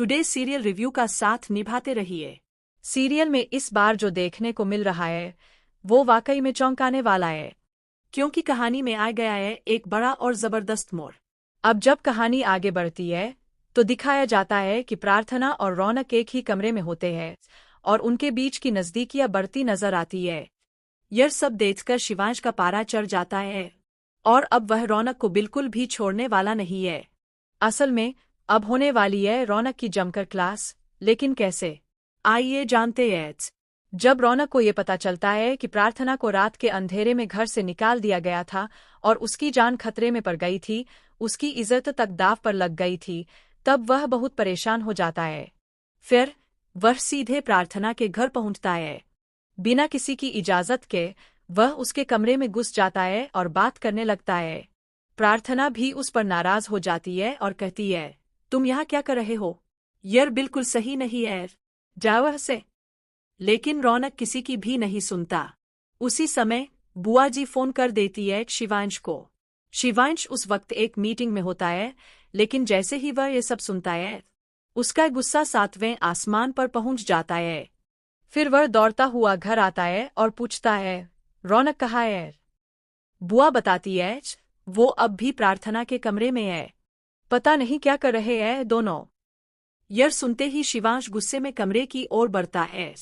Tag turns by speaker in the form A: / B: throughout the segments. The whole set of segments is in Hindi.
A: टुडे सीरियल रिव्यू का साथ निभाते रहिए।
B: सीरियल में इस बार जो देखने को मिल रहा है वो वाकई में चौंकाने वाला है,
A: क्योंकि कहानी में आ गया है एक बड़ा और जबरदस्त मोड़।
B: अब जब कहानी आगे बढ़ती है तो दिखाया जाता है कि प्रार्थना और रौनक एक ही कमरे में होते हैं और उनके बीच की नज़दीकियां बढ़ती नजर आती है।
A: यह सब देखकर शिवांश का पारा चढ़ जाता है और अब वह रौनक को बिल्कुल भी छोड़ने वाला नहीं है।
B: असल में अब होने वाली है रौनक की जमकर क्लास, लेकिन कैसे,
A: आइए जानते हैं।
B: जब रौनक को ये पता चलता है कि प्रार्थना को रात के अंधेरे में घर से निकाल दिया गया था और उसकी जान खतरे में पड़ गई थी, उसकी इज्जत तक दाव पर लग गई थी, तब वह बहुत परेशान हो जाता है।
A: फिर वह सीधे प्रार्थना के घर पहुंचता है।
B: बिना किसी की इजाजत के वह उसके कमरे में घुस जाता है और बात करने लगता है। प्रार्थना भी उस पर नाराज हो जाती है और कहती है,
A: तुम यहाँ क्या कर रहे हो? यह बिल्कुल सही नहीं है,
B: जाओ वहाँ से।
A: लेकिन रौनक किसी की भी नहीं सुनता। उसी समय बुआ जी फोन कर देती है शिवांश को। शिवांश उस वक्त एक मीटिंग में होता है, लेकिन जैसे ही वह ये सब सुनता है उसका गुस्सा 7वें आसमान पर पहुंच जाता है।
B: फिर वह दौड़ता हुआ घर आता है और पूछता है, रौनक कहाँ है?
A: बुआ बताती है, वो अब भी प्रार्थना के कमरे में है।
B: पता नहीं क्या कर रहे हैं दोनों।
A: यह सुनते ही शिवांश गुस्से में कमरे की ओर बढ़ता है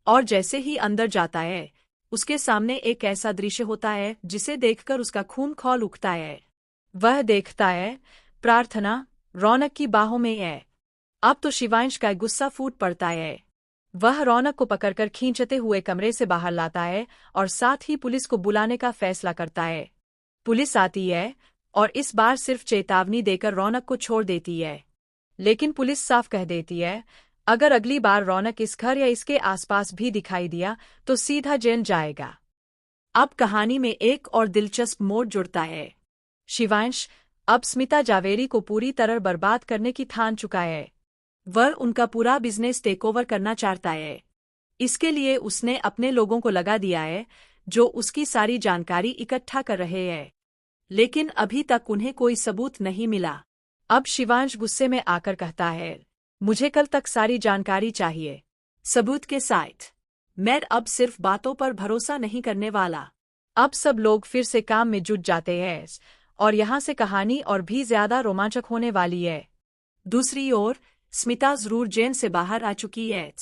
A: और जैसे ही अंदर जाता है उसके सामने एक ऐसा दृश्य होता है जिसे देखकर उसका खून खौल उठता है।
B: वह देखता है प्रार्थना रौनक की बाहों में है। अब तो शिवांश का गुस्सा फूट पड़ता है। वह रौनक को पकड़कर खींचते हुए कमरे से बाहर लाता है और साथ ही पुलिस को बुलाने का फैसला करता है। पुलिस आती है और इस बार सिर्फ चेतावनी देकर रौनक को छोड़ देती है, लेकिन पुलिस साफ कह देती है अगर अगली बार रौनक इस घर या इसके आसपास भी दिखाई दिया तो सीधा जेल जाएगा।
A: अब कहानी में एक और दिलचस्प मोड़ जुड़ता है।
B: शिवांश अब स्मिता जावेरी को पूरी तरह बर्बाद करने की ठान चुका है।
A: वह उनका पूरा बिजनेस टेकओवर करना चाहता है। इसके लिए उसने अपने लोगों को लगा दिया है जो उसकी सारी जानकारी इकट्ठा कर रहे हैं, लेकिन अभी तक उन्हें कोई सबूत नहीं मिला।
B: अब शिवांश गुस्से में आकर कहता है, मुझे कल तक सारी जानकारी चाहिए,
A: सबूत के साथ। मैं अब सिर्फ बातों पर भरोसा नहीं करने वाला।
B: अब सब लोग फिर से काम में जुट जाते हैं और यहाँ से कहानी और भी ज्यादा रोमांचक होने वाली है।
A: दूसरी ओर स्मिता जरूर जेल से बाहर आ चुकी है,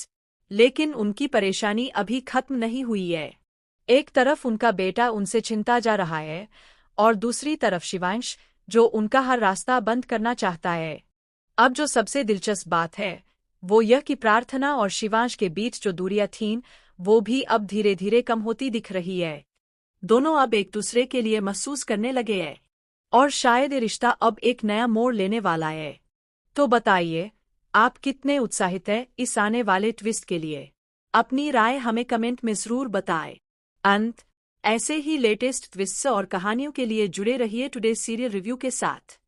A: लेकिन उनकी परेशानी अभी खत्म नहीं हुई है।
B: एक तरफ उनका बेटा उनसे छिनता जा रहा है और दूसरी तरफ शिवांश जो उनका हर रास्ता बंद करना चाहता है। अब जो सबसे दिलचस्प बात है वो यह कि प्रार्थना और शिवांश के बीच जो दूरियां थीं वो भी अब धीरे धीरे कम होती दिख रही है।
A: दोनों अब एक दूसरे के लिए महसूस करने लगे हैं और शायद ये रिश्ता अब एक नया मोड़ लेने वाला है।
B: तो बताइए आप कितने उत्साहित हैं इस आने वाले ट्विस्ट के लिए?
A: अपनी राय हमें कमेंट में जरूर बताएं। ऐसे ही लेटेस्ट ट्विस्ट्स और कहानियों के लिए जुड़े रहिए टुडे सीरियल रिव्यू के साथ।